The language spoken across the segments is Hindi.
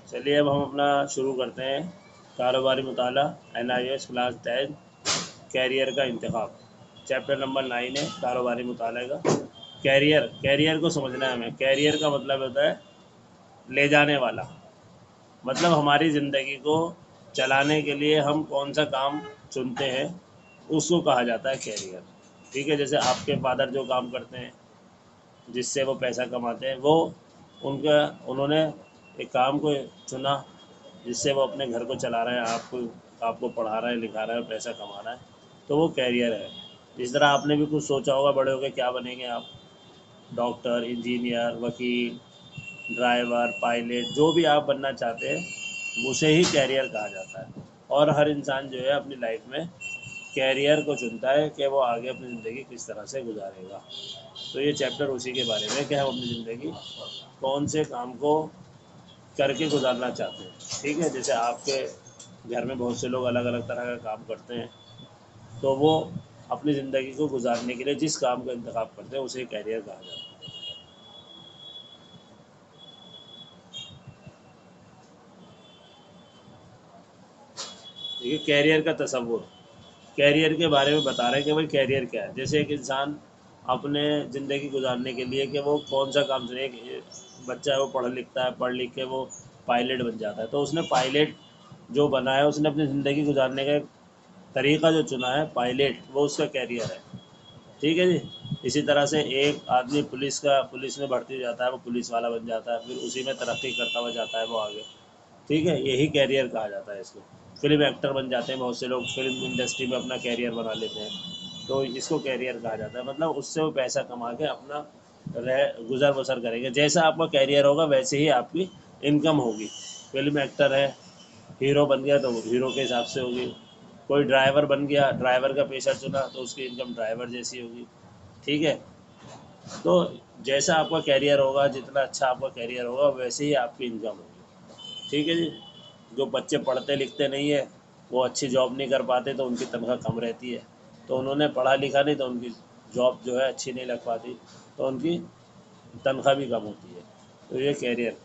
चलिए अब हम अपना शुरू करते हैं कारोबारी मुताला NIOS क्लास 10 कैरियर का इंतखाब। चैप्टर नंबर 9 है कारोबारी मुताले का। कैरियर को समझना है हमें। कैरियर का मतलब होता है ले जाने वाला, मतलब हमारी ज़िंदगी को चलाने के लिए हम कौन सा काम चुनते हैं उसको कहा जाता है कैरियर। ठीक है, जैसे आपके फादर जो काम करते हैं जिससे वो पैसा कमाते हैं, वो उन्होंने एक काम को चुना जिससे वो अपने घर को चला रहे हैं, आपको पढ़ा रहे हैं, लिखा रहे हैं, पैसा कमा रहे हैं, तो वो कैरियर है। जिस तरह आपने भी कुछ सोचा होगा बड़े होकर क्या बनेंगे आप, डॉक्टर, इंजीनियर, वकील, ड्राइवर, पायलट, जो भी आप बनना चाहते हैं उसे ही कैरियर कहा जाता है। और हर इंसान जो है अपनी लाइफ में कैरियर को चुनता है कि वो आगे अपनी ज़िंदगी किस तरह से गुजारेगा। तो ये चैप्टर उसी के बारे में है कि हम अपनी ज़िंदगी कौन से काम को करके गुजारना चाहते हैं। ठीक है, जैसे आपके घर में बहुत से लोग अलग अलग तरह का काम करते हैं, तो वो अपनी ज़िंदगी को गुजारने के लिए जिस काम का इंतखाब करते हैं उसे कैरियर कहा जाता है। देखिए, कैरियर का तस्वुर, कैरियर के बारे में बता रहे हैं कि भाई कैरियर क्या है। जैसे एक इंसान अपने ज़िंदगी गुजारने के लिए कि वो कौन सा काम चुने। एक बच्चा है वो पढ़ लिखता है, पढ़ लिख के वो पायलट बन जाता है, तो उसने पायलट जो बना है उसने अपनी ज़िंदगी गुजारने का एक तरीका जो चुना है पायलट, वो उसका कैरियर है। ठीक है जी। इसी तरह से एक आदमी पुलिस में भर्ती हो जाता है, वो पुलिस वाला बन जाता है, फिर उसी में तरक्की करता हुआ जाता है वो आगे। ठीक है, यही कैरियर कहा जाता है इसको। फिल्म एक्टर बन जाते हैं बहुत से लोग, फिल्म इंडस्ट्री में अपना कैरियर बना लेते हैं, तो इसको कैरियर कहा जाता है। मतलब उससे वो पैसा कमा के अपना गुजर बसर करेंगे। जैसा आपका कैरियर होगा वैसे ही आपकी इनकम होगी। फिल्म एक्टर है, हीरो बन गया तो हीरो के हिसाब से होगी। कोई ड्राइवर बन गया, ड्राइवर का पेशा चुना तो उसकी इनकम ड्राइवर जैसी होगी। ठीक है, तो जैसा आपका कैरियर होगा, जितना अच्छा आपका कैरियर होगा वैसे ही आपकी इनकम होगी। ठीक है जी। जो बच्चे पढ़ते लिखते नहीं है वो अच्छी जॉब नहीं कर पाते तो उनकी तनख्वाह कम रहती है, तो उन्होंने पढ़ा लिखा नहीं तो उनकी जॉब जो है अच्छी नहीं लग पाती, तो उनकी तनख्वाह भी कम होती है। तो ये कैरियर।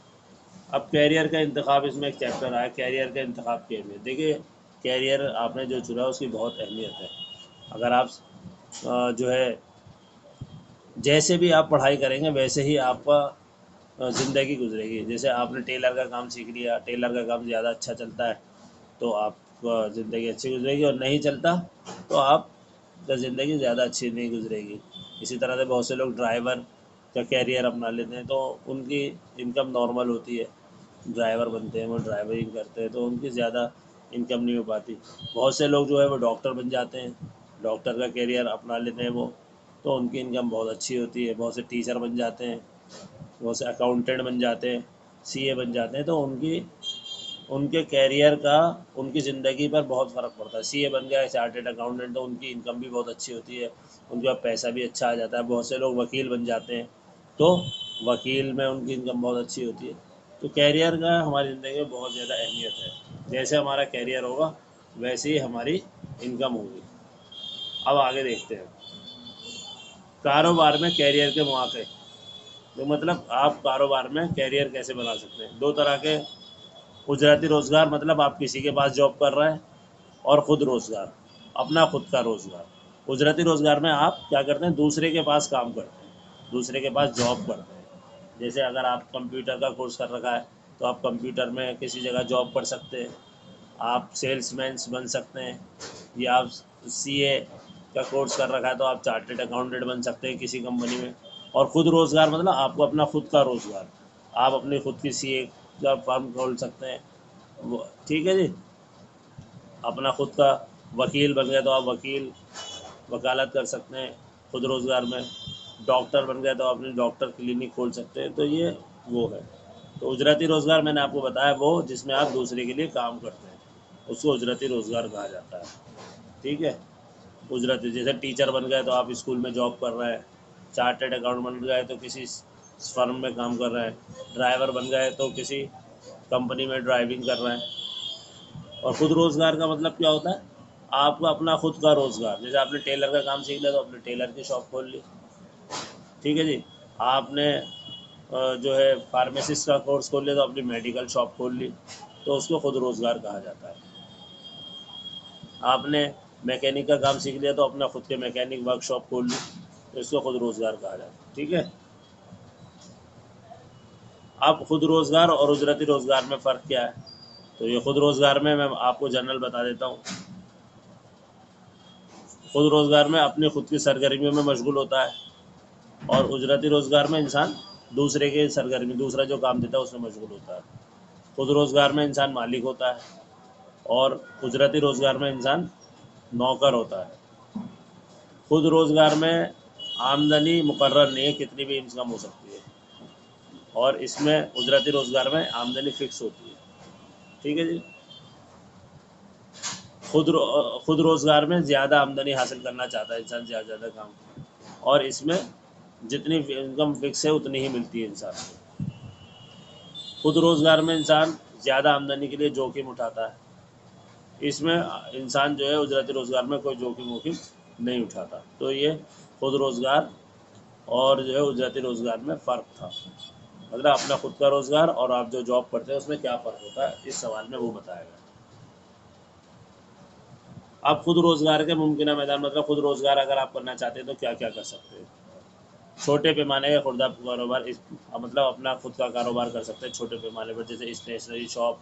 अब कैरियर का इंतखाब, इसमें एक चैप्टर आया कैरियर का इंतखाब की अहमियत। देखिए, कैरियर आपने जो चुना उसकी बहुत अहमियत है। अगर आप जो है जैसे भी आप पढ़ाई करेंगे वैसे ही आपका ज़िंदगी गुजरेगी। जैसे आपने टेलर का काम सीख लिया, टेलर का काम ज़्यादा अच्छा चलता है तो आपका ज़िंदगी अच्छी गुजरेगी, और नहीं चलता तो आप का ज़िंदगी ज़्यादा अच्छी नहीं गुजरेगी। इसी तरह से बहुत से लोग ड्राइवर का कैरियर अपना लेते हैं तो उनकी इनकम नॉर्मल होती है, ड्राइवर बनते हैं, वो ड्राइवरिंग करते हैं तो उनकी ज़्यादा इनकम नहीं हो पाती। बहुत से लोग जो है वो डॉक्टर बन जाते हैं, डॉक्टर का कैरियर अपना लेते हैं वो, तो उनकी इनकम बहुत अच्छी होती है। बहुत से टीचर बन जाते हैं, बहुत से अकाउंटेंट बन जाते हैं, CA बन जाते हैं, तो उनके कैरियर का उनकी ज़िंदगी पर बहुत फ़र्क पड़ता है। CA बन गया, चार्टेड अकाउंटेंट, तो उनकी इनकम भी बहुत अच्छी होती है, उनके पास पैसा भी अच्छा आ जाता है। बहुत से लोग वकील बन जाते हैं तो वकील में उनकी इनकम बहुत अच्छी होती है। तो कैरियर का हमारी ज़िंदगी में बहुत ज़्यादा अहमियत है। जैसे हमारा कैरियर होगा वैसे ही हमारी इनकम होगी। अब आगे देखते हैं कारोबार में कैरियर के मौके। तो मतलब आप कारोबार में कैरियर कैसे बना सकते हैं। दो तरह के, उजरती रोज़गार, मतलब आप किसी के पास जॉब कर रहे हैं, और ख़ुद रोज़गार, अपना खुद का रोज़गार। उजरती रोज़गार में आप क्या करते हैं, दूसरे के पास काम करते हैं, दूसरे के पास जॉब करते हैं। जैसे अगर आप कंप्यूटर का कोर्स कर रखा है तो आप कंप्यूटर में किसी जगह जॉब कर सकते हैं, आप सेल्समैन बन सकते हैं, या आप CA का कोर्स कर रखा है तो आप चार्टेड अकाउंटेंट बन सकते हैं किसी कंपनी में। और ख़ुद रोज़गार मतलब आपको अपना खुद का रोज़गार, आप अपनी खुद की CA का फर्म खोल सकते हैं वो। ठीक है जी। अपना खुद का वकील बन गया तो आप वकालत कर सकते हैं खुद रोज़गार में। डॉक्टर बन गया तो आप अपनी डॉक्टर क्लिनिक खोल सकते हैं। तो ये वो है। तो उजरती रोज़गार मैंने आपको बताया वो जिसमें आप दूसरे के लिए काम करते हैं, उसको उजरती रोज़गार कहा जाता है। ठीक है, उजरती, जैसे टीचर बन गए तो आप स्कूल में जॉब कर रहे हैं, चार्टेड अकाउंट बन गए तो किसी फर्म में काम कर रहे हैं, ड्राइवर बन गए तो किसी कंपनी में ड्राइविंग कर रहे हैं। और खुद रोज़गार का मतलब क्या होता है, आपका अपना खुद का रोज़गार। जैसे आपने टेलर का काम सीख लिया तो अपने टेलर की शॉप खोल ली। ठीक है जी। आपने जो है फार्मेसिस्ट का कोर्स खोल लिया तो अपनी मेडिकल शॉप खोल ली, तो उसको खुद रोज़गार कहा जाता है। आपने मैकेनिक का काम सीख लिया तो अपना खुद के मैकेनिक वर्कशॉप खोल ली, तो इसको खुद रोज़गार कहा जाता है। ठीक है। अब खुद रोज़गार और उजरती रोज़गार में फ़र्क क्या है? तो ये खुद रोज़गार में मैं आपको जनरल बता देता हूँ। खुद रोज़गार में अपनी खुद की सरगर्मियों में मशगूल होता है, और उजरती रोज़गार में इंसान दूसरे के सरगर्मी, दूसरा जो काम देता है उसमें मशगूल होता है। खुद रोज़गार में इंसान मालिक होता है, और उजरती रोज़गार में इंसान नौकर होता है। खुद रोज़गार में आमदनी मुकर्रर नहीं है, कितनी भी इनकम हो सकती है, और इसमें उजरती रोज़गार में आमदनी फ़िक्स होती है। ठीक है जी। खुद रोज़गार में ज़्यादा आमदनी हासिल करना चाहता है इंसान, ज़्यादा काम, और इसमें जितनी इनकम फिक्स है उतनी ही मिलती है इंसान को। खुद रोज़गार में इंसान ज़्यादा आमदनी के लिए जोखिम उठाता है, इसमें इंसान जो है उजरती रोज़गार में कोई जोखिम वोखिम नहीं उठाता। तो ये खुद रोज़गार और जो है उजरती रोज़गार में फ़र्क था, मतलब अपना खुद का रोज़गार और आप जो जॉब करते हैं उसमें क्या फ़र्क होता है, इस सवाल में वो बताएगा। आप खुद रोज़गार के मुमकिन मैदान, मतलब खुद रोज़गार अगर आप करना चाहते हैं तो क्या क्या कर सकते हैं। छोटे पैमाने का खुर्दा कारोबार, मतलब अपना खुद का कारोबार कर सकते हैं छोटे पैमाने पर, जैसे स्टेशनरी शॉप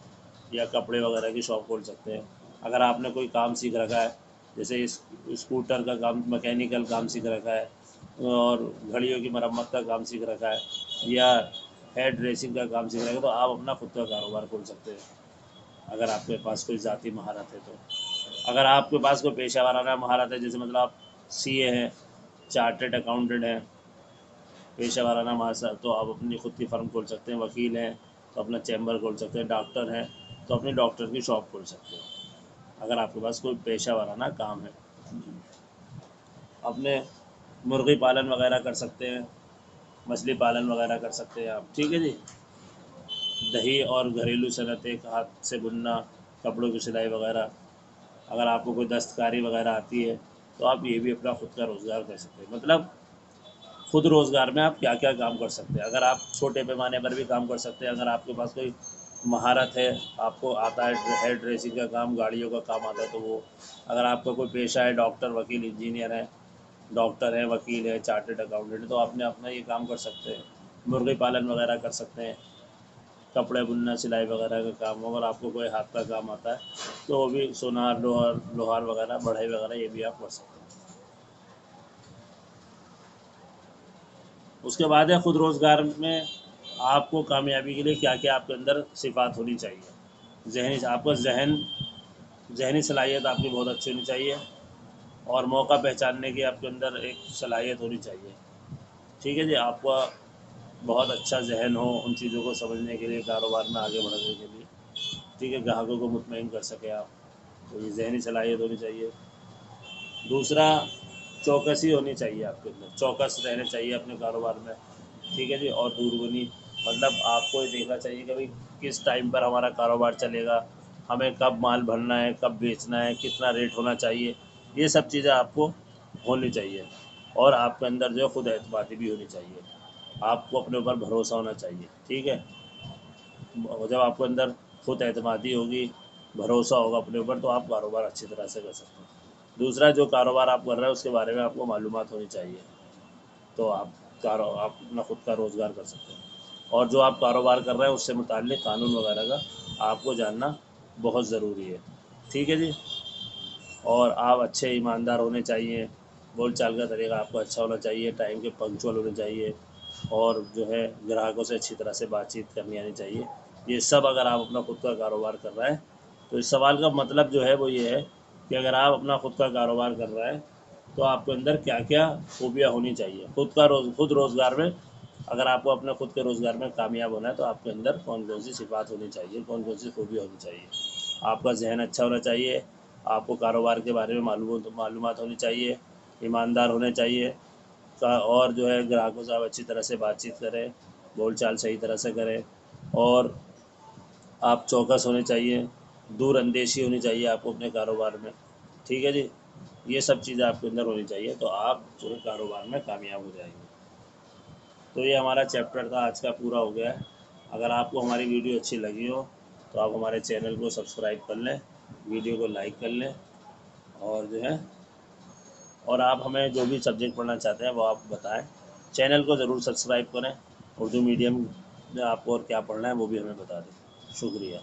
या कपड़े वगैरह की शॉप खोल सकते हैं। अगर आपने कोई काम सीख रखा है, जैसे स्कूटर का काम, मैकेनिकल काम सीख रखा है, और घड़ियों की मरम्मत का काम सीख रखा है, या हेयर ड्रेसिंग का काम सीख रखा है, तो आप अपना खुद का कारोबार खोल सकते हैं अगर आपके पास कोई ज़ाती महारत है तो। अगर आपके पास कोई पेशा वाराना महारत है, जैसे मतलब आप सीए हैं, चार्टेड अकाउंटेंट हैं, पेशा वाराना महारत, तो आप अपनी खुद की फर्म खोल सकते हैं। वकील हैं तो अपना चैम्बर खोल सकते हैं। डॉक्टर हैं तो अपनी डॉक्टर की शॉप खोल सकते हैं, अगर आपके पास कोई पेशा वाराना काम है। अपने मुर्गी पालन वगैरह कर सकते हैं, मछली पालन वगैरह कर सकते हैं आप। ठीक है जी। दही और घरेलू सनतें, हाथ से बुनना, कपड़ों की सिलाई वगैरह, अगर आपको कोई दस्तकारी वगैरह आती है तो आप ये भी अपना खुद का रोज़गार कर सकते हैं। मतलब खुद रोज़गार में आप क्या क्या काम कर सकते हैं। अगर आप छोटे पैमाने पर भी काम कर सकते हैं, अगर आपके पास कोई महारत है, आपको आता है हेयर ड्रेसिंग का काम, गाड़ियों का काम आता है, तो वो। अगर आपका कोई पेशा है, डॉक्टर, वकील, इंजीनियर है, डॉक्टर है, वकील है, चार्टेड अकाउंटेंट, तो आपने अपना ये काम कर सकते हैं। मुर्गी पालन वगैरह कर सकते हैं, कपड़े बुनना, सिलाई वगैरह का काम। अगर आपको कोई हाथ का काम आता है तो वो भी, सोनार, लोहार लोहार वगैरह, बढ़ई वगैरह, ये भी आप कर सकते हैं। उसके बाद है खुद रोज़गार में आपको कामयाबी के लिए क्या क्या आपके अंदर सिफात होनी चाहिए। आपका जहनी सलाहियत आपकी बहुत अच्छी होनी चाहिए, और मौका पहचानने की आपके अंदर एक सलाहियत होनी चाहिए। ठीक है जी। आपका बहुत अच्छा जहन हो उन चीज़ों को समझने के लिए, कारोबार में आगे बढ़ने के लिए। ठीक है, ग्राहकों को मुतमईन कर सके आप, तो ये जहनी सलाहियत होनी चाहिए। दूसरा, चौकसी होनी चाहिए आपके अंदर, चौकस रहना चाहिए अपने कारोबार में। ठीक है जी। और दूरबीनी, मतलब आपको ये देखना चाहिए कि भाई किस टाइम पर हमारा कारोबार चलेगा, हमें कब माल भरना है, कब बेचना है, कितना रेट होना चाहिए, ये सब चीज़ें आपको होनी चाहिए। और आपके अंदर जो है खुद एतमादी भी होनी चाहिए, आपको अपने ऊपर भरोसा होना चाहिए। ठीक है। जब आपके अंदर खुद एतमादी होगी, भरोसा होगा अपने ऊपर, तो आप कारोबार अच्छी तरह से कर सकते हैं। दूसरा, जो कारोबार आप कर रहे हैं उसके बारे में आपको मालूमात होनी चाहिए, तो आप अपना खुद का रोज़गार कर सकते हैं। और जो आप कारोबार कर रहे हैं उससे मुताल्लिक़ कानून वगैरह का आपको जानना बहुत ज़रूरी है। ठीक है जी। और आप अच्छे ईमानदार होने चाहिए, बोल चाल का तरीका आपको अच्छा होना चाहिए, टाइम के पंक्चुअल होने चाहिए, और जो है ग्राहकों से अच्छी तरह से बातचीत करनी आनी चाहिए। ये सब अगर आप अपना खुद का कारोबार कर रहे हैं, तो इस सवाल का मतलब जो है वो ये है कि अगर आप अपना खुद का कारोबार कर रहे हैं तो आपके अंदर क्या क्या खूबियाँ होनी चाहिए। खुद रोज़गार में, अगर आपको अपने खुद के रोज़गार में कामयाब होना है तो आपके अंदर कौन कौन सी सिफात होनी चाहिए, कौन कौन सी खूबियाँ होनी चाहिए। आपका जहन अच्छा होना चाहिए, आपको कारोबार के बारे में मालूमात होनी चाहिए, ईमानदार होने चाहिए, और जो है ग्राहकों से आप अच्छी तरह से बातचीत करें, बोल चाल सही तरह से करें, और आप चौकस होने चाहिए, दूर अंदेशी होनी चाहिए आपको अपने कारोबार में। ठीक है जी। ये सब चीज़ें आपके अंदर होनी चाहिए, तो आप जो है कारोबार में कामयाब हो जाएंगे। तो ये हमारा चैप्टर था आज का, पूरा हो गया है। अगर आपको हमारी वीडियो अच्छी लगी हो तो आप हमारे चैनल को सब्सक्राइब कर लें, वीडियो को लाइक कर लें, और जो है, और आप हमें जो भी सब्जेक्ट पढ़ना चाहते हैं वो आप बताएं। चैनल को ज़रूर सब्सक्राइब करें। उर्दू मीडियम में आपको और क्या पढ़ना है वो भी हमें बता दें। शुक्रिया।